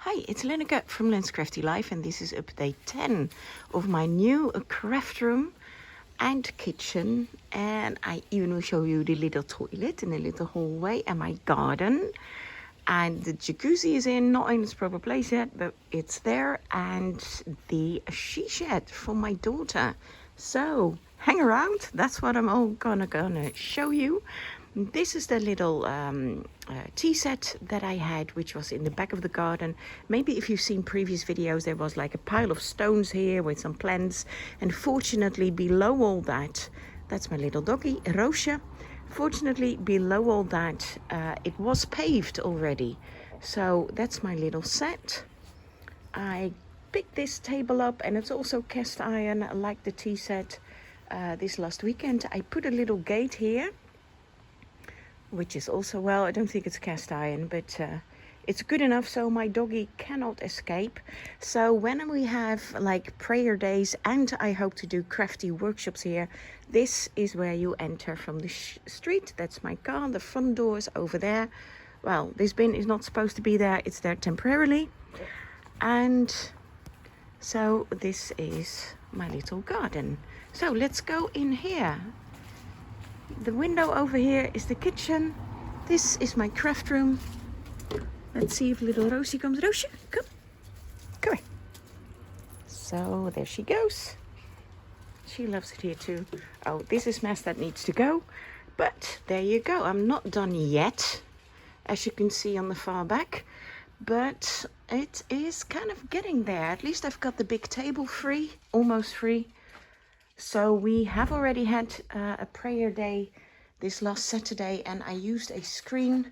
Hi, it's Lenneke from Len's Crafty Life, and this is update 10 of my new craft room and kitchen. And I even will show you the little toilet and the little hallway and my garden. And the jacuzzi is not in its proper place yet, but it's there. And the she shed for my daughter. So hang around. That's what I'm all gonna show you. This is the little tea set that I had, which was in the back of the garden. Maybe if you've seen previous videos, there was like a pile of stones here with some plants. And fortunately, below all that, that's my little doggy, Roosje. Fortunately, below all that, it was paved already. So that's my little set. I picked this table up, and it's also cast iron, like the tea set. This last weekend, I put a little gate here, which is also, well, I don't think it's cast iron, but it's good enough so my doggy cannot escape. So when we have like prayer days, and I hope to do crafty workshops here, this is where you enter from the street. That's my car. The front door is over there. Well, this bin is not supposed to be there. It's there temporarily. And so this is my little garden. So let's go in here. The window over here is the kitchen. This is my craft room. Let's see if little Rosie comes. Roosje, come. Come here. So there she goes. She loves it here too. Oh, this is mess that needs to go. But there you go. I'm not done yet, as you can see on the far back. But it is kind of getting there. At least I've got the big table free, almost free. So we have already had a prayer day this last Saturday, and I used a screen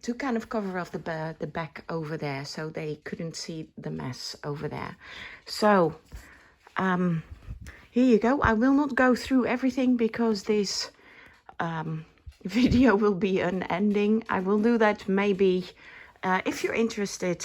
to kind of cover off the back over there, so they couldn't see the mess over there. So here you go. I will not go through everything because this video will be unending. I will do that maybe if you're interested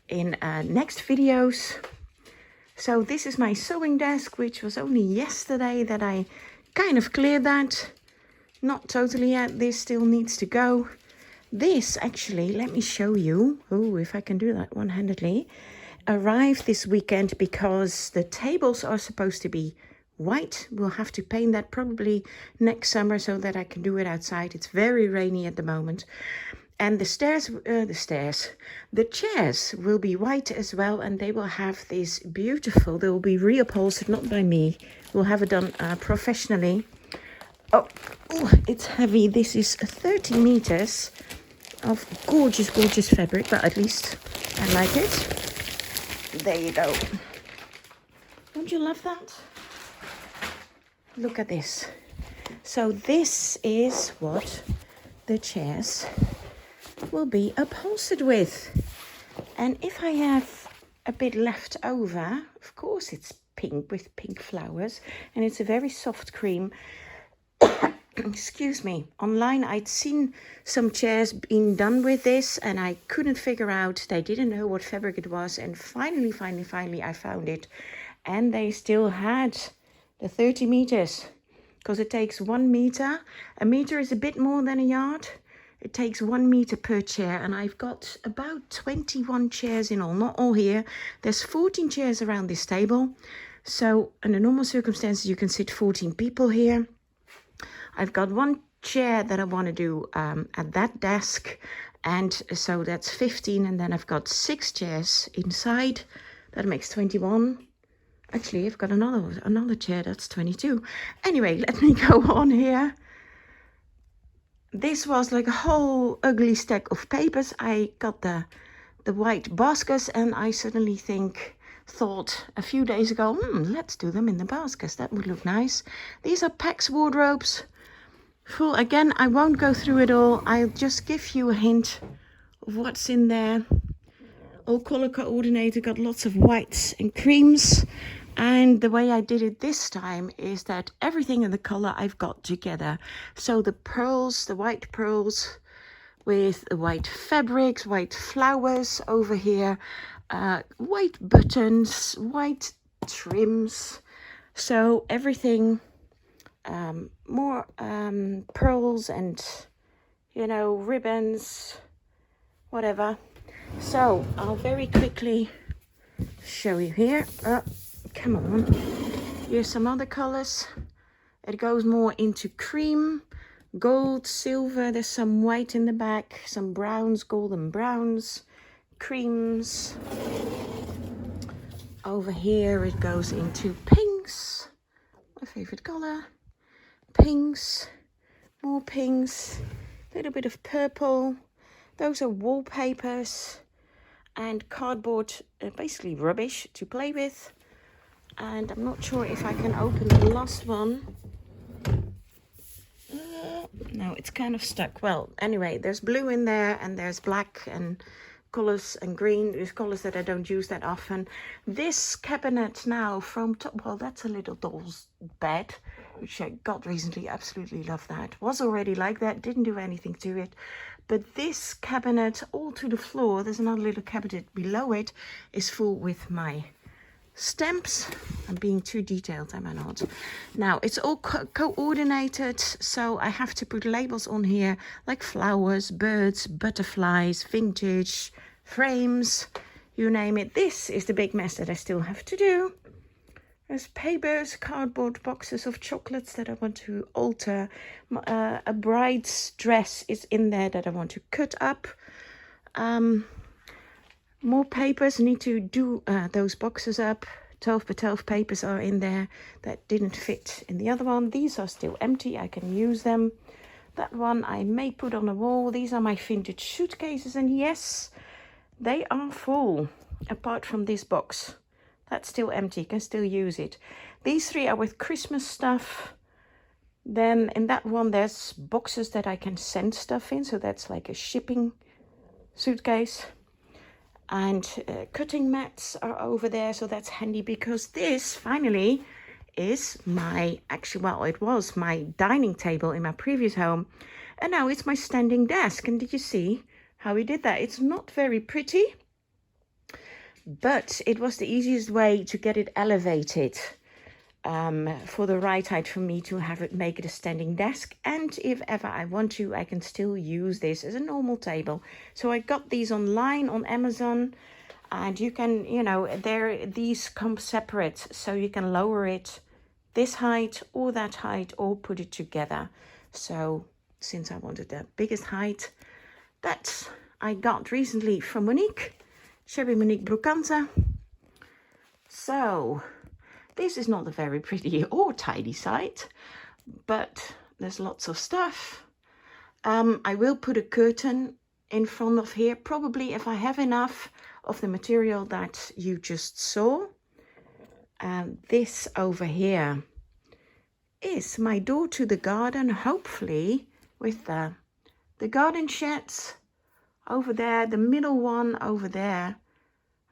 in next videos. So this is my sewing desk, which was only yesterday that I kind of cleared that. Not totally yet, this still needs to go. This actually, let me show you, oh, if I can do that one-handedly, arrived this weekend because the tables are supposed to be white. We'll have to paint that probably next summer so that I can do it outside. It's very rainy at the moment. And the chairs will be white as well, and they will have this beautiful, they will be reupholstered, not by me. We'll have it done professionally. Oh, it's heavy. This is 30 meters of gorgeous, gorgeous fabric, but at least I like it. There you go. Don't you love that? Look at this. So this is what the chairs will be upholstered with. And if I have a bit left over, of course it's pink with pink flowers, and it's a very soft cream. Excuse me. Online I'd seen some chairs being done with this, and I couldn't figure out, they didn't know what fabric it was, and finally I found it, and they still had the 30 meters, because it takes 1 meter. A meter is a bit more than a yard. It takes 1 meter per chair, and I've got about 21 chairs in all, not all here. There's 14 chairs around this table. So under normal circumstances, you can sit 14 people here. I've got 1 chair that I want to do at that desk, and so that's 15. And then I've got 6 chairs inside. That makes 21. Actually, I've got another chair, that's 22. Anyway, let me go on here. This was like a whole ugly stack of papers. I got the white baskets, and I suddenly thought a few days ago, let's do them in the baskets. That would look nice. These are PAX wardrobes. Full again, I won't go through it all. I'll just give you a hint of what's in there. All color coordinated, got lots of whites and creams. And the way I did it this time is that everything in the color I've got together. So the pearls, the white pearls with the white fabrics, white flowers over here, white buttons, white trims. So everything, more pearls and, you know, ribbons, whatever. So I'll very quickly show you here. Come on. Here's some other colors. It goes more into cream, gold, silver. There's some white in the back, some browns, golden browns, creams. Over here it goes into pinks, my favorite color. Pinks, more pinks, a little bit of purple. Those are wallpapers and cardboard, basically rubbish to play with. And I'm not sure if I can open the last one. No, it's kind of stuck. Well, anyway, there's blue in there and there's black and colors and green. There's colors that I don't use that often. This cabinet now from top, well, that's a little doll's bed, which I got recently. Absolutely love that. Was already like that, didn't do anything to it. But this cabinet all to the floor, there's another little cabinet below it, is full with my stamps. I'm being too detailed, am I not? Now it's all coordinated, so I have to put labels on here like flowers, birds, butterflies, vintage, frames, you name it. This is the big mess that I still have to do. There's papers, cardboard boxes of chocolates that I want to alter. A bride's dress is in there that I want to cut up. More papers, need to do those boxes up. 12 by 12 papers are in there that didn't fit in the other one. These are still empty, I can use them. That one I may put on the wall. These are my vintage suitcases, and yes, they are full, apart from this box. That's still empty, you can still use it. These three are with Christmas stuff. Then in that one there's boxes that I can send stuff in, so that's like a shipping suitcase. And cutting mats are over there, so that's handy because this finally is my, actually, well, it was my dining table in my previous home, and now it's my standing desk. And did you see how we did that? It's not very pretty, but it was the easiest way to get it elevated for the right height for me to have it, make it a standing desk. And if ever I want to, I can still use this as a normal table. So I got these online on Amazon, and you can, you know, these come separate, so you can lower it this height or that height or put it together. So since I wanted the biggest height, that I got recently from Monique, Shabby Monique Brocante. So this is not a very pretty or tidy site, but there's lots of stuff. I will put a curtain in front of here, probably if I have enough of the material that you just saw. This over here is my door to the garden, hopefully with the garden sheds over there, the middle one over there.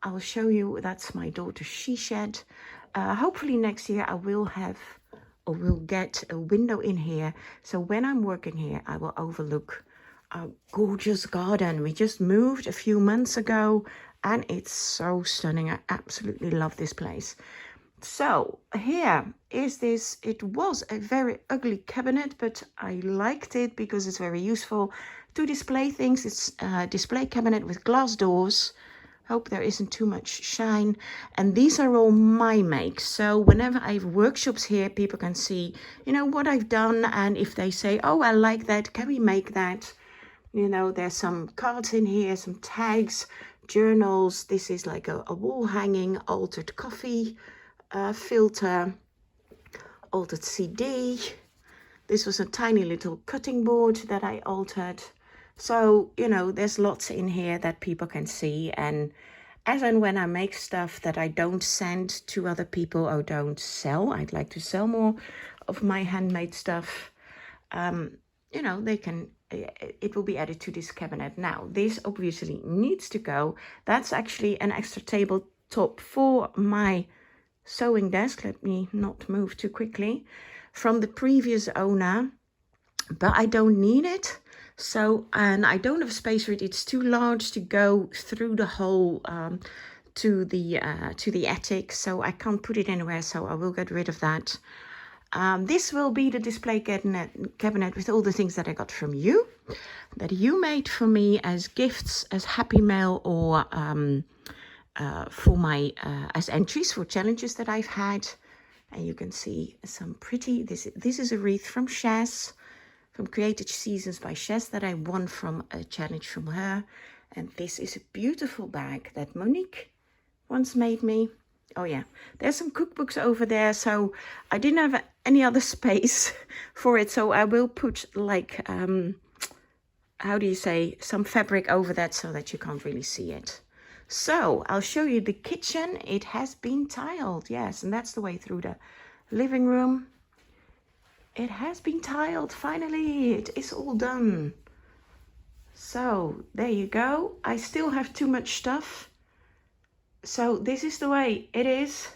I'll show you, that's my daughter's she shed. Hopefully next year I will have, or will get a window in here. So when I'm working here, I will overlook a gorgeous garden. We just moved a few months ago and it's so stunning. I absolutely love this place. So here is this, it was a very ugly cabinet, but I liked it because it's very useful to display things. It's a display cabinet with glass doors. Hope there isn't too much shine. And these are all my makes. So whenever I have workshops here, people can see, you know, what I've done. And if they say, oh, I like that, can we make that? You know, there's some cards in here, some tags, journals. This is like a wall hanging, altered coffee filter, altered CD. This was a tiny little cutting board that I altered. So, you know, there's lots in here that people can see. And as and when I make stuff that I don't send to other people or don't sell, I'd like to sell more of my handmade stuff. You know, they can, it will be added to this cabinet. Now, this obviously needs to go. That's actually an extra tabletop for my sewing desk. Let me not move too quickly. From the previous owner, but I don't need it. So, and I don't have space for it. It's too large to go through the hole to the attic. So I can't put it anywhere. So I will get rid of that. This will be the display cabinet with all the things that I got from you. that you made for me as gifts, as happy mail, or for my as entries for challenges that I've had. And you can see some pretty, this is a wreath from Shaz, from Created Seasons by Shaz, that I won from a challenge from her. And this is a beautiful bag that Monique once made me. Oh yeah, there's some cookbooks over there, so I didn't have any other space for it, so I will put like how do you say, some fabric over that so that you can't really see it. So I'll show you the kitchen. It has been tiled, yes, and that's the way through the living room. It has been tiled, finally. It is all done. So there you go. I still have too much stuff. So this is the way it is,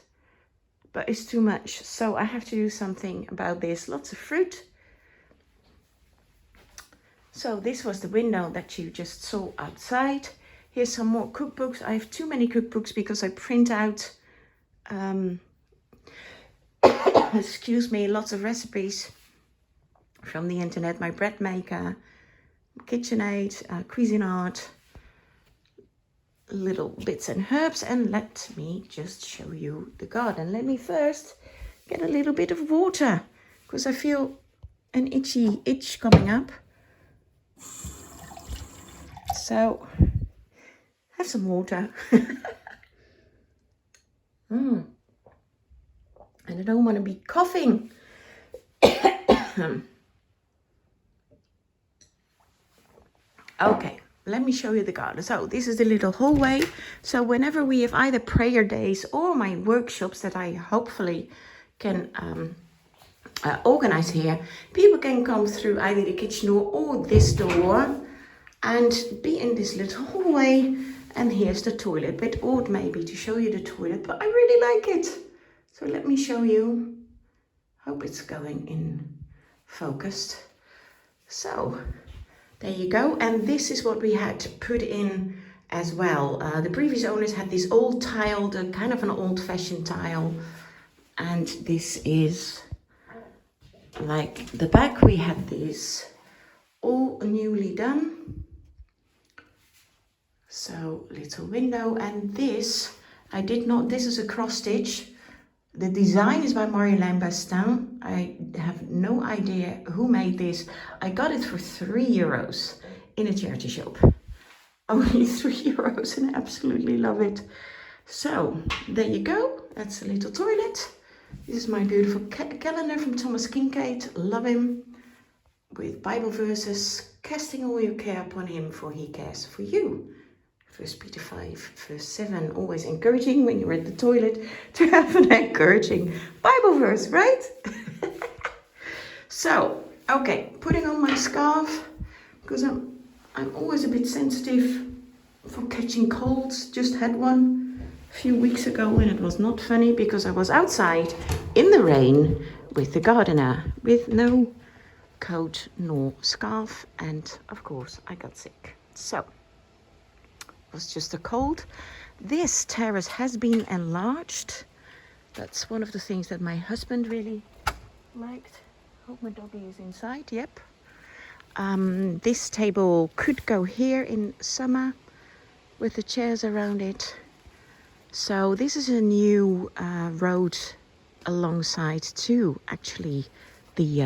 but it's too much. So I have to do something about this. Lots of fruit. So this was the window that you just saw outside. Here's some more cookbooks. I have too many cookbooks because I print out, excuse me, lots of recipes from the internet. My bread maker, KitchenAid, Cuisinart, little bits and herbs. And let me just show you the garden. Let me first get a little bit of water because I feel an itchy itch coming up. So have some water. And I don't want to be coughing. Okay, let me show you the garden. So this is the little hallway. So whenever we have either prayer days or my workshops that I hopefully can organize here, people can come through either the kitchen door or this door and be in this little hallway. And here's the toilet. Bit odd maybe to show you the toilet, but I really like it. So let me show you. Hope it's going in focused. So there you go. And this is what we had put in as well. The previous owners had this old tile, kind of an old-fashioned tile. And this is like the back. We had this all newly done. So little window, and this I did not, this is a cross stitch. The design is by Marjolein Bastin. I have no idea who made this. I got it for €3 in a charity shop. Only €3 and I absolutely love it. So there you go. That's a little toilet. This is my beautiful calendar from Thomas Kincaid. Love him. With Bible verses, casting all your care upon him, for he cares for you. 1 Peter 5, verse 7, always encouraging when you're at the toilet to have an encouraging Bible verse, right? So, okay, putting on my scarf, because I'm always a bit sensitive for catching colds. Just had one a few weeks ago and it was not funny because I was outside in the rain with the gardener with no coat nor scarf, and of course I got sick. So was just a cold. This terrace has been enlarged. That's one of the things that my husband really liked. Hope my doggy is inside. Yep. This table could go here in summer with the chairs around it. So this is a new road alongside to actually the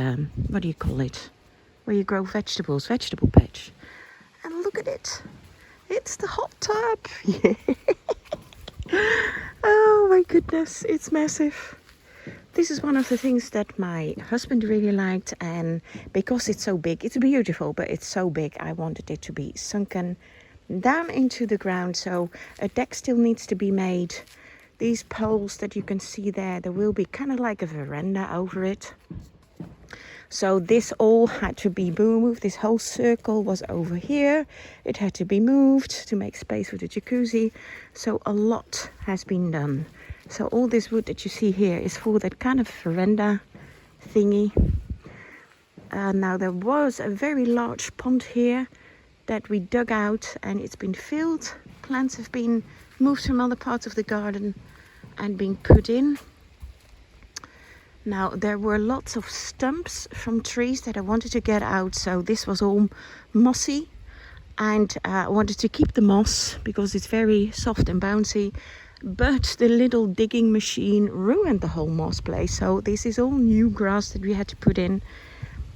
what do you call it, where you grow vegetables, vegetable patch. And look at it. It's the hot tub. Yeah. Oh my goodness, it's massive. This is one of the things that my husband really liked, and because it's so big, it's beautiful, but it's so big, I wanted it to be sunken down into the ground. So a deck still needs to be made. These poles that you can see there will be kind of like a veranda over it. So this all had to be moved. This whole circle was over here. It had to be moved to make space for the jacuzzi. So a lot has been done. So all this wood that you see here is for that kind of veranda thingy. Now there was a very large pond here that we dug out and it's been filled. Plants have been moved from other parts of the garden and being put in. Now there were lots of stumps from trees that I wanted to get out, so this was all mossy, and I wanted to keep the moss because it's very soft and bouncy, but the little digging machine ruined the whole moss place, so this is all new grass that we had to put in.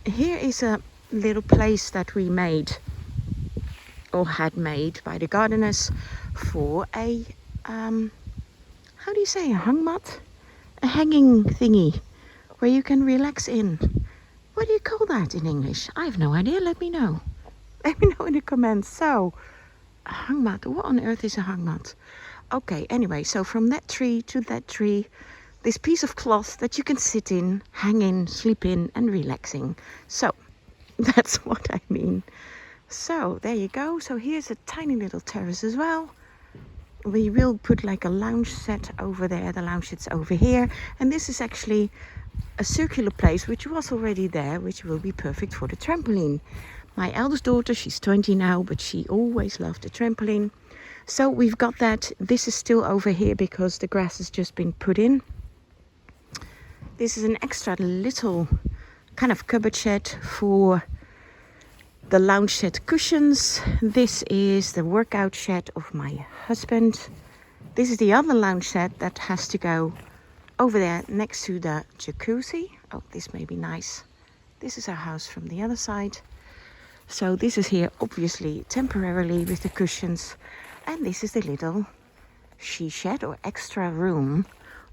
Here is a little place that we made, or had made by the gardeners, for a how do you say, a hang mat, a hanging thingy where you can relax in. What do you call that in English? I have no idea. Let me know. Let me know in the comments. So, a hang mat. What on earth is a hang mat? Okay, anyway, so from that tree to that tree, this piece of cloth that you can sit in, hang in, sleep in, and relaxing. So, that's what I mean. So, there you go. So, here's a tiny little terrace as well. We will put like a lounge set over there. The lounge set's over here. And this is actually a circular place which was already there, which will be perfect for the trampoline. My eldest daughter, she's 20 now, but she always loved the trampoline. So we've got that. This is still over here because the grass has just been put in. This is an extra little kind of cupboard shed for the lounge set cushions. This is the workout shed of my husband. This is the other lounge set that has to go over there next to the jacuzzi. Oh, this may be nice. This is our house from the other side. So this is here obviously temporarily with the cushions. And this is the little she shed or extra room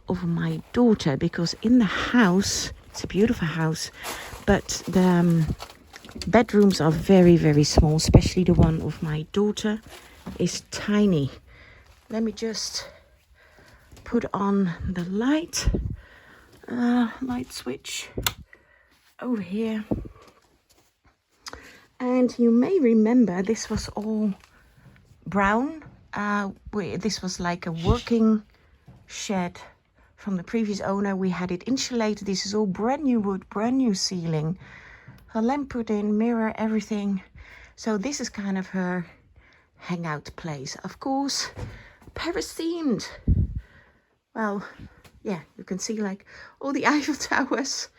of my daughter, because in the house, it's a beautiful house, but the bedrooms are very, very small, especially the one of my daughter is tiny. Let me just put on the light switch over here. And you may remember this was all brown. This was like a working shed from the previous owner. We had it insulated. This is all brand new wood, brand new ceiling. A lamp put in, mirror, everything. So this is kind of her hangout place. Of course, Paris themed. Well, yeah, you can see like all the Eiffel Towers.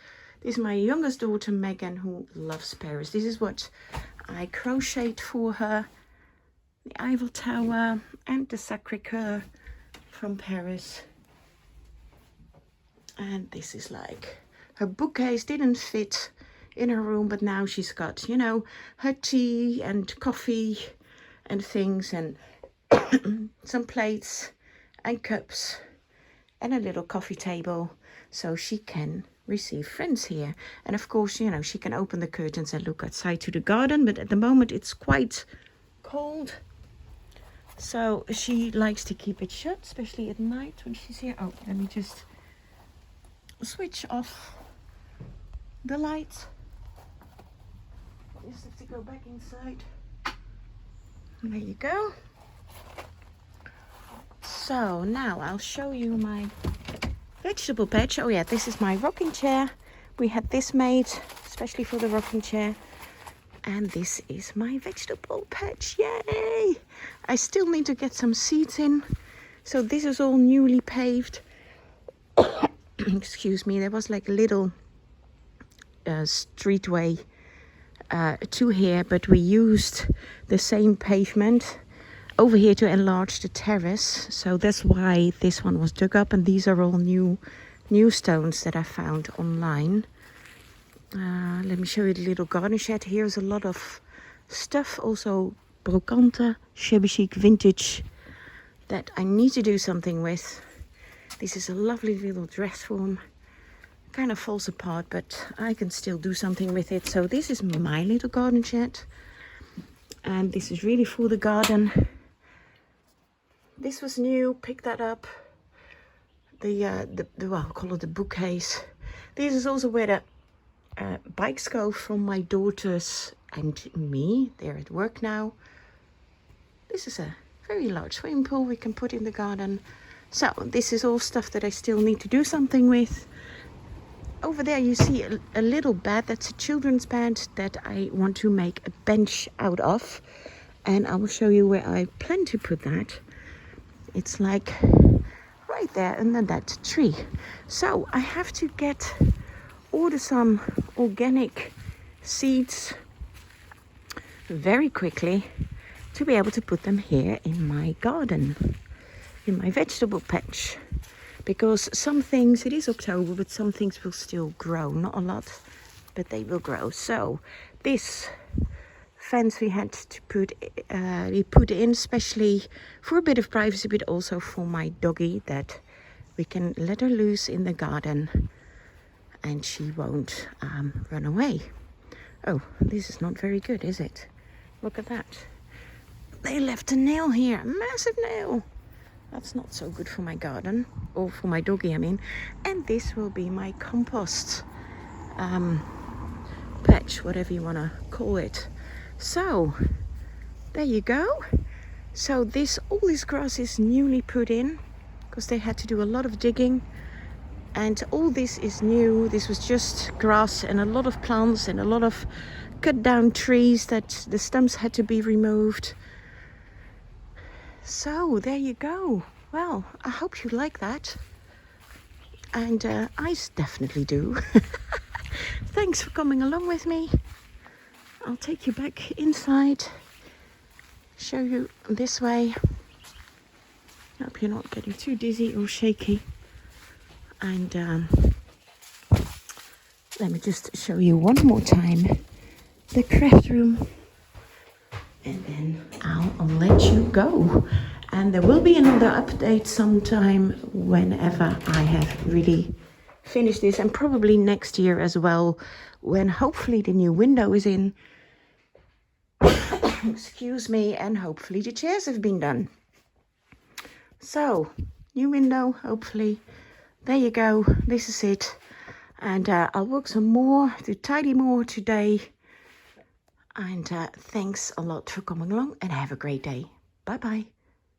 This is my youngest daughter, Megan, who loves Paris. This is what I crocheted for her. The Eiffel Tower and the Sacré-Cœur from Paris. And this is like, her bookcase didn't fit in her room, but now she's got, you know, her tea and coffee and things, and some plates and cups and a little coffee table, so she can receive friends here. And of course, you know, she can open the curtains and look outside to the garden, but at the moment it's quite cold, so she likes to keep it shut, especially at night when she's here. Oh, let me just switch off the light. Just have to go back inside. There you go. So now I'll show you my vegetable patch. Oh yeah, this is my rocking chair. We had this made especially for the rocking chair. And this is my vegetable patch. Yay! I still need to get some seeds in. So this is all newly paved. Excuse me, there was like a little streetway to here, but we used the same pavement over here to enlarge the terrace. So that's why this one was dug up, and these are all new stones that I found online. Let me show you the little garden shed. Here's a lot of stuff, also brocante, shabby chic, vintage, that I need to do something with. This is a lovely little dress form. Kind of falls apart, but I can still do something with it. So this is my little garden shed, and this is really for the garden. This was new, picked that up. Well, call it the bookcase. This is also where the bikes go from my daughters and me. They're at work now. This is a very large swimming pool we can put in the garden. So this is all stuff that I still need to do something with. Over there you see a little bed. That's a children's bed that I want to make a bench out of, and I will show you where I plan to put that. It's like right there under that tree. So I have to order some organic seeds very quickly to be able to put them here in my garden, in my vegetable patch. Because some things, it is October, but some things will still grow. Not a lot, but they will grow. So this fence we had to put in especially for a bit of privacy, but also for my doggy, that we can let her loose in the garden and she won't run away. Oh, this is not very good, is it? Look at that. They left a nail here, a massive nail. That's not so good for my garden, or for my doggy, I mean. And this will be my compost patch, whatever you want to call it. So, there you go. So all this grass is newly put in, because they had to do a lot of digging. And all this is new. This was just grass and a lot of plants and a lot of cut down trees that the stumps had to be removed. So there you go. Well, I hope you like that. And I definitely do. Thanks for coming along with me. I'll take you back inside, show you this way. Hope you're not getting too dizzy or shaky. And let me just show you one more time the craft room. And then I'll let you go. And there will be another update sometime whenever I have really finished this. And probably next year as well, when hopefully the new window is in. Excuse me. And hopefully the chairs have been done. So, new window, hopefully. There you go. This is it. And I'll work some more, to tidy more today. And thanks a lot for coming along and have a great day. Bye-bye.